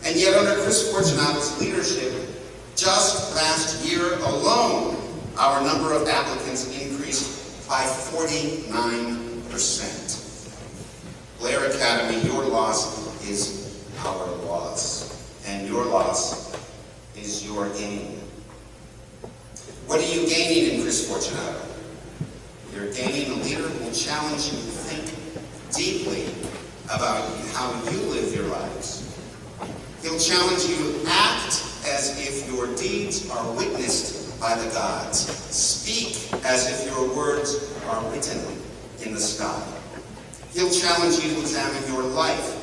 And yet under Chris Fortunato's leadership, just last year alone, our number of applicants increased by 49%. Blair Academy, your loss is our loss, and your loss is your gain. What are you gaining in Chris Fortunato? You're gaining a leader who will challenge you to think deeply about how you live your lives. He'll challenge you to act as if your deeds are witnessed by the gods. Speak as if your words are written in the sky. He'll challenge you to examine your life.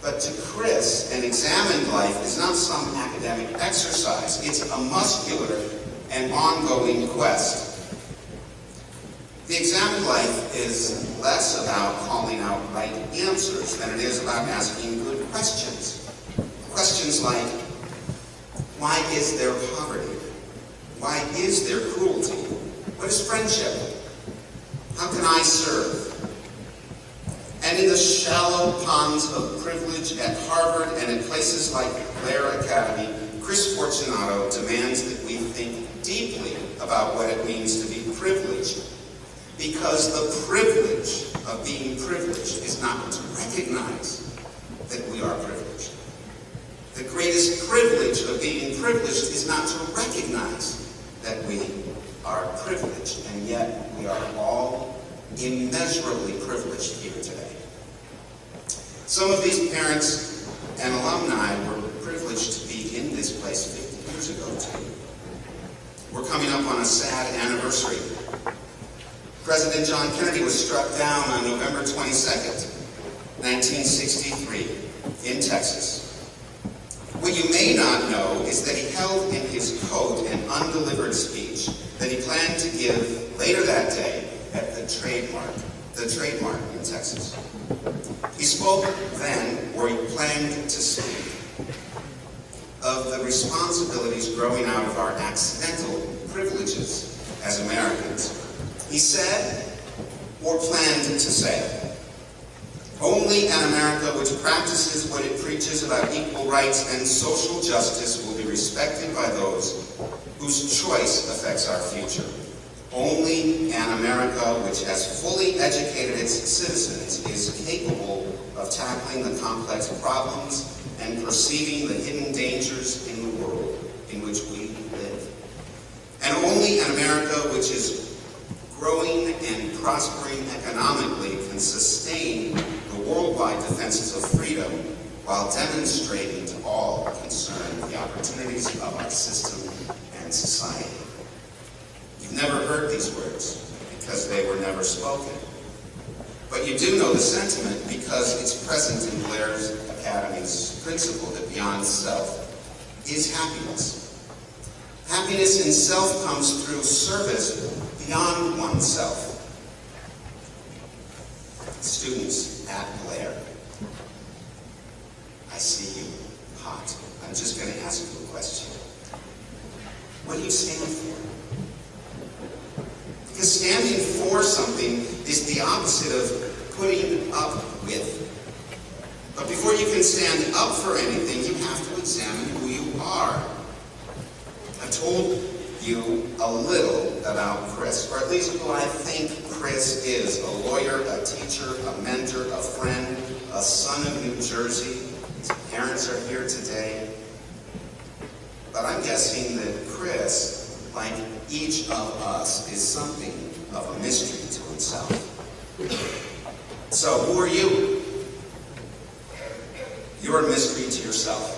But to Chris, an examined life is not some academic exercise. It's a muscular and ongoing quest. The examined life is less about calling out right answers than it is about asking good questions. Questions like, why is there poverty? Why is there cruelty? What is friendship? How can I serve? And And in the shallow ponds of privilege at Harvard and at places like Blair Academy, Chris Fortunato demands that we think deeply about what it means to be privileged. Because the privilege of being privileged is not to recognize that we are privileged. The greatest privilege of being privileged is not to recognize that we are privileged, and yet we are all immeasurably privileged here today. Some of these parents and alumni were privileged to be in this place 50 years ago too. We're coming up on a sad anniversary. President John Kennedy was struck down on November 22nd, 1963, in Texas. What you may not know is that he held in his coat an undelivered speech that he planned to give later that day at the trademark in Texas. He spoke then, or he planned to speak, of the responsibilities growing out of our accidental privileges as Americans. He said, or planned to say, only an America which practices what it preaches about equal rights and social justice will be respected by those whose choice affects our future. Only an America which has fully educated its citizens is capable of tackling the complex problems and perceiving the hidden dangers in the world in which we live. And only an America which is growing and prospering economically can sustain the worldwide defenses of freedom while demonstrating to all concerned the opportunities of our system and society. You've never heard these words because they were never spoken. But you do know the sentiment because it's present in Blair's Academy's principle that beyond self is happiness. Happiness in self comes through service beyond oneself. Students at Blair, I see you hot. I'm just going to ask you a question. What do you stand for? Because standing for something is the opposite of putting up with. But before you can stand up for anything, you have to examine who you are. I told you a little about Chris, or at least who I think Chris is: a lawyer, a teacher, a mentor, a friend, a son of New Jersey. His parents are here today. But I'm guessing that Chris, like each of us, is something of a mystery to himself. So, who are you? You're a mystery to yourself.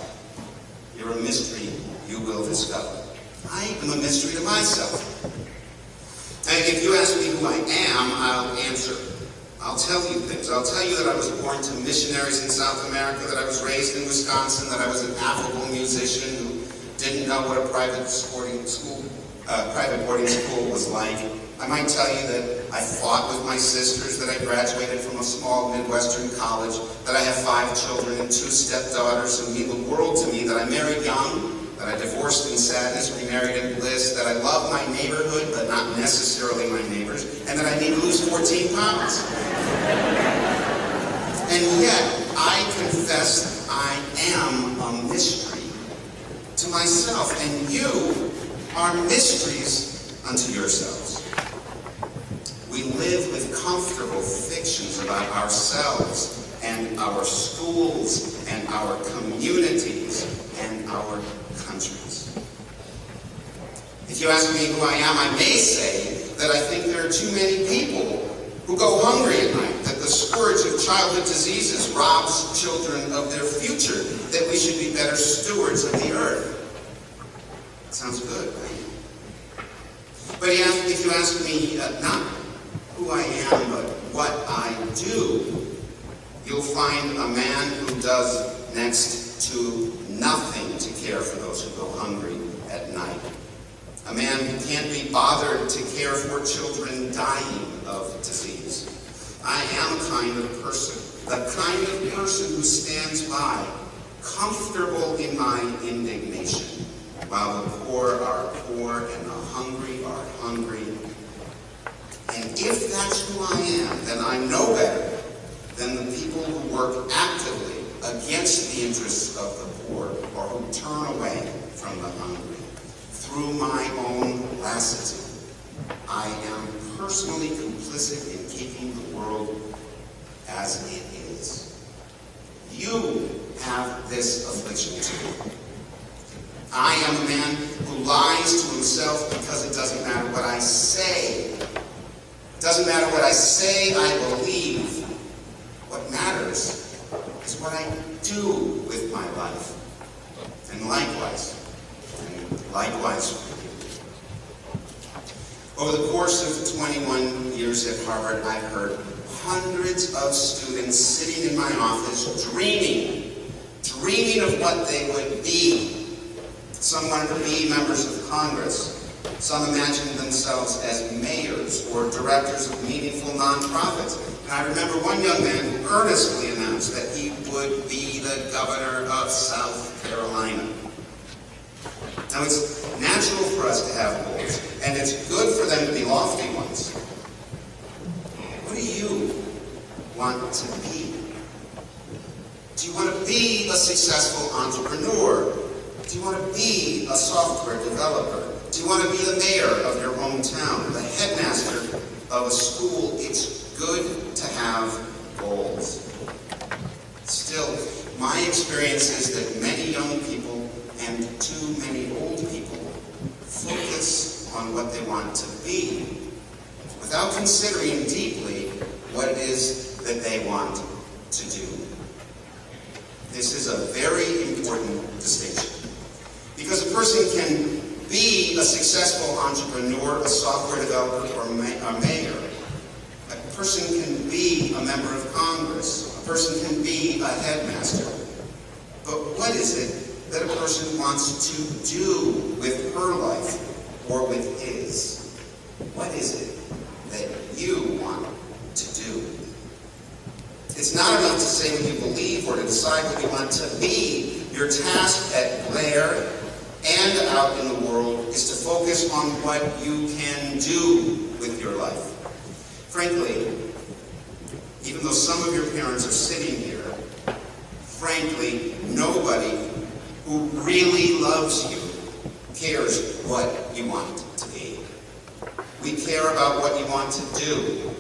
You're a mystery you will discover. I am a mystery to myself. And if you ask me who I am, I'll answer. I'll tell you things. I'll tell you that I was born to missionaries in South America, that I was raised in Wisconsin, that I was an affable musician who didn't know what a private boarding school was like. I might tell you that I fought with my sisters, that I graduated from a small Midwestern college, that I have 5 children and 2 stepdaughters who mean the world to me, that I married young, that I divorced in sadness, remarried in bliss, that I love my neighborhood, but not necessarily my neighbors, and that I need to lose 14 pounds. And yet, I confess I am a mystery to myself, and you are mysteries unto yourselves. We live with comfortable fictions about ourselves and our schools and our communities and our countries. If you ask me who I am, I may say that I think there are too many people who go hungry at night, that the scourge of childhood diseases robs children of their future, that we should be better stewards of the earth. Sounds good, right? But if you ask me not who I am, but what I do, you'll find a man who does next to nothing to care for those who go hungry at night. A man who can't be bothered to care for children dying of disease. I am the kind of person who stands by, comfortable in my indignation, while the poor are poor and the hungry are hungry. And if that's who I am, then I know better than the people who work actively against the interests of the poor or who turn away from the hungry. Through my own lassity, I am personally complicit in keeping the world as it is. You have this affliction too. I am a man who lies to himself because it doesn't matter what I say. It doesn't matter what I say, I believe. What matters is what I do with my life. And likewise for you. Over the course of 21 years at Harvard, I've heard hundreds of students sitting in my office dreaming of what they would be. Some wanted to be members of Congress. Some imagined themselves as mayors or directors of meaningful nonprofits. And I remember one young man who earnestly announced that he would be the governor of South Carolina. Now, it's natural for us to have goals, and it's good for them to be lofty ones. What do you want to be? Do you want to be a successful entrepreneur? Do you want to be a software developer? Do you want to be the mayor of your hometown, the headmaster of a school? It's good to have goals. Still, my experience is that many young people and too many old people focus on what they want to be without considering deeply what it is that they want to do. This is a very important distinction. Because a person can be a successful entrepreneur, a software developer, or a mayor. A person can be a member of Congress. A person can be a headmaster. But what is it that a person wants to do with her life or with his? What is it that you want to do? It's not enough to say what you believe or to decide what you want to be. Your task at Blair and out in the world is to focus on what you can do with your life. Frankly, even though some of your parents are sitting here, frankly, nobody who really loves you cares what you want to be. We care about what you want to do.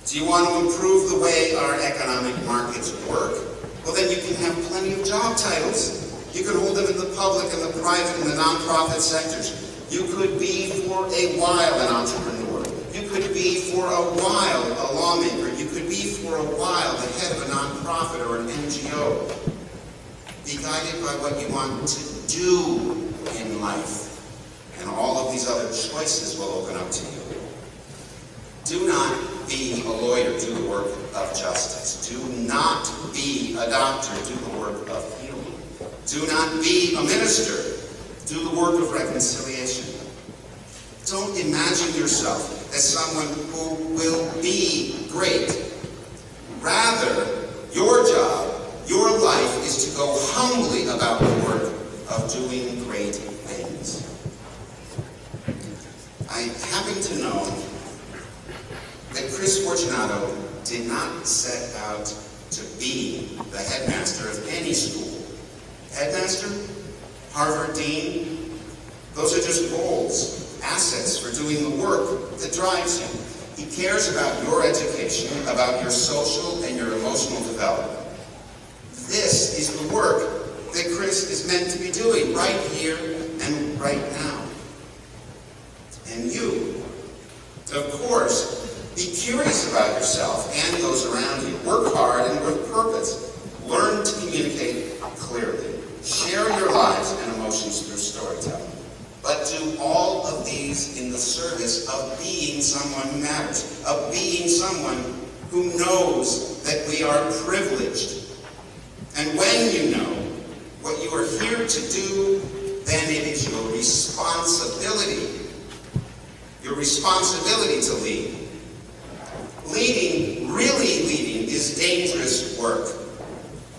Do you want to improve the way our economic markets work? Well, then you can have plenty of job titles. You could hold them in the public and the private and the nonprofit sectors. You could be for a while an entrepreneur. You could be for a while a lawmaker. You could be for a while the head of a nonprofit or an NGO. Be guided by what you want to do in life. And all of these other choices will open up to you. Do not be a lawyer, do the work of justice. Do not be a doctor, do the work of healing. Do not be a minister. Do the work of reconciliation. Don't imagine yourself as someone who will be great. Rather, your job, your life is to go humbly about the work of doing great things. I happen to know that Chris Fortunato did not set out to be the headmaster of any school. Headmaster, Harvard Dean, those are just roles, assets for doing the work that drives him. He cares about your education, about your social and your emotional development. This is the work that Chris is meant to be doing right here and right now. And you, of course, be curious about yourself and those around you. Work hard and with purpose. Learn to communicate clearly. Share your lives and emotions through storytelling. But do all of these in the service of being someone who matters, of being someone who knows that we are privileged. And when you know what you are here to do, then it is your responsibility to lead. Really leading, is dangerous work.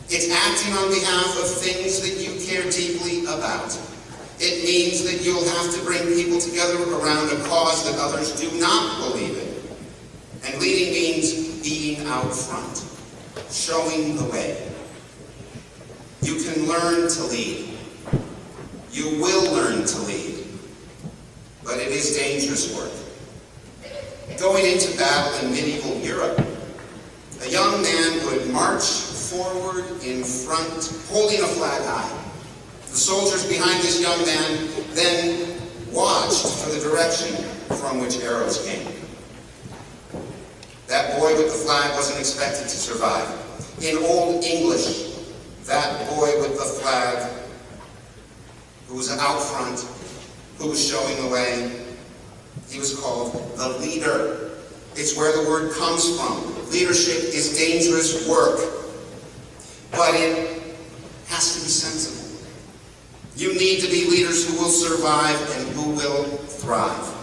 It's acting on behalf of things that you care deeply about. It means that you'll have to bring people together around a cause that others do not believe in. And leading means being out front. showing the way. You can learn to lead. You will learn to lead. But it is dangerous work. Going into battle in medieval Europe, a young man would march forward in front, holding a flag high. The soldiers behind this young man then watched for the direction from which arrows came. That boy with the flag wasn't expected to survive. In Old English, that boy with the flag, who was out front, who was showing the way, he was called the leader. It's where the word comes from. Leadership is dangerous work, but it has to be sensible. You need to be leaders who will survive and who will thrive.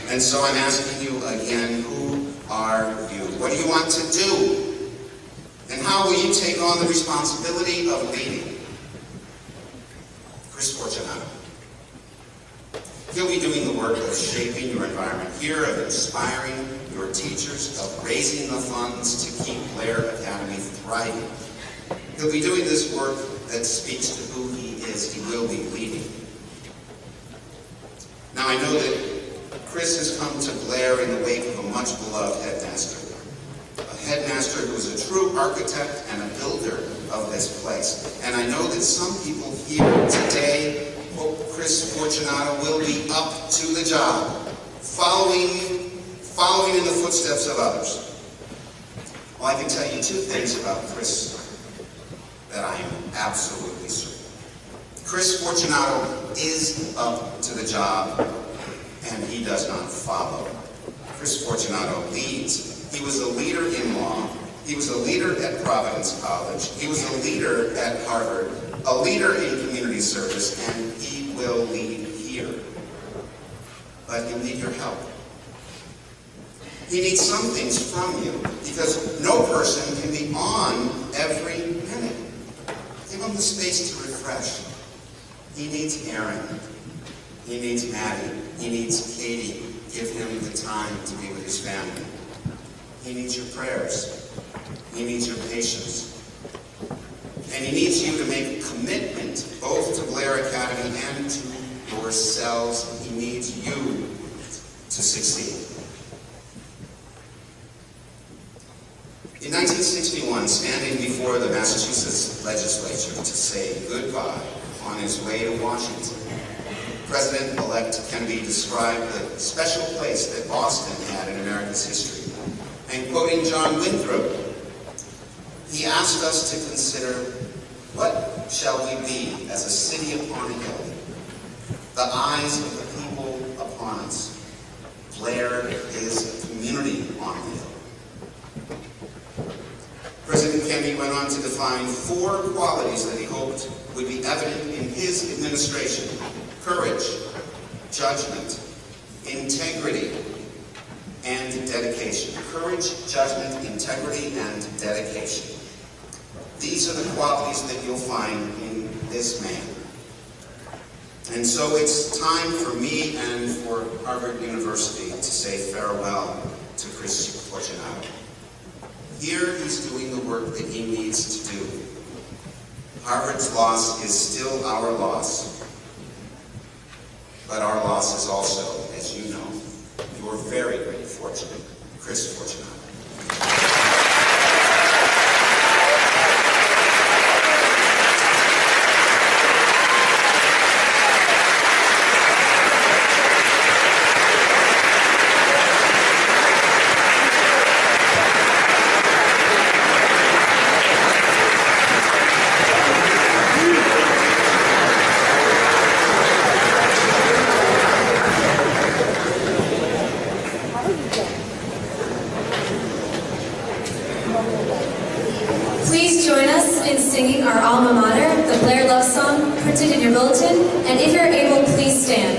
And so I'm asking you again, who are you? What do you want to do? And how will you take on the responsibility of leading? Chris Fortunato. He'll be doing the work of shaping your environment here, of inspiring your teachers, of raising the funds to keep Blair Academy thriving. He'll be doing this work that speaks to who he is. He will be leading. Now I know that Chris has come to Blair in the wake of a much beloved headmaster. A headmaster who is a true architect and a builder of this place. And I know that some people here today hope Chris Fortunato will be up to the job, following in the footsteps of others. Well, I can tell you two things about Chris that I am absolutely certain. Chris Fortunato is up to the job, and he does not follow. Chris Fortunato leads. He was a leader in law. He was a leader at Providence College. He was a leader at Harvard, a leader in community service, and he will lead here. But he'll need your help. He needs some things from you, because no person can be on every minute. Give him the space to refresh. He needs Aaron. He needs Maddie. He needs Katie. Give him the time to be with his family. He needs your prayers. He needs your patience. And he needs you to make a commitment both to Blair Academy and to yourselves. He needs you to succeed. In 1961, standing before the Massachusetts legislature to say goodbye on his way to Washington, President-elect Kennedy described the special place that Boston had in America's history. And quoting John Winthrop, he asked us to consider, what shall we be as a city upon a hill? The eyes of the people upon us. Blair is a community on the hill. President Kennedy went on to define 4 qualities that he hoped would be evident in his administration: courage, judgment, integrity, and dedication. Courage, judgment, integrity, and dedication. These are the qualities that you'll find in this man. And so it's time for me and for Harvard University to say farewell to Chris Fortunato. Here he's doing the work that he needs to do. Harvard's loss is still our loss. But our loss is also, as you know, your very great fortune, Chris Fortunato. Please join us in singing our alma mater, the Blair Love Song, printed in your bulletin, and if you're able, please stand.